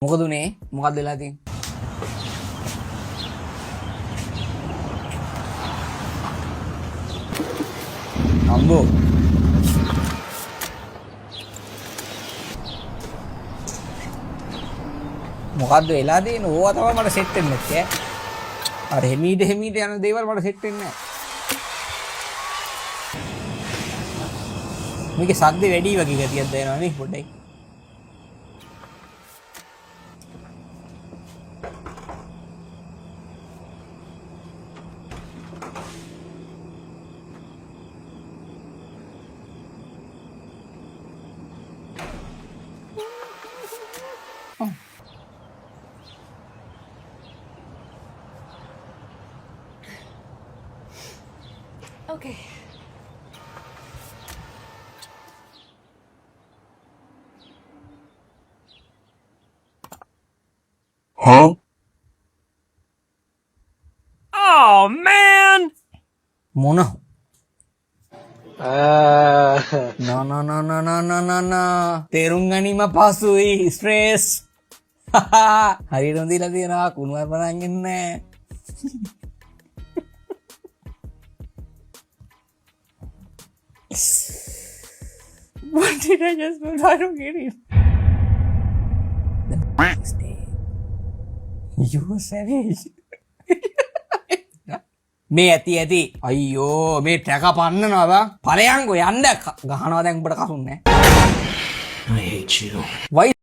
මොකද උනේ? මොකක්ද වෙලා තියෙන්නේ? අම්බෝ මොකද්ද වෙලා තියෙන්නේ? ඕවා තමයි මට සෙට් වෙන්නේ නැත්තේ. අර හිමීට යන දේවල් මට සෙට් වෙන්නේ නැහැ. මේකේ සද්ද වැඩි වගේ ගතියක් දැනෙනවා නේ පොඩ්ඩයි. Okay. Huh? Oh man! මොන? No. තේරුම් ගැනීම පසුයි ස්ට්‍රෙස්. හරියට හොඳිලා තියෙනවා කුණුවර බලන් ඉන්නේ. What did I just do? I don't get it. The next day, you were savage. මේ ඇති අයියෝ මේ ට්‍රැක පන්නනවා ඵලයන්කෝ යන්න ගහනවා දැන් උඹට කසුන්නේ. I hate you. Why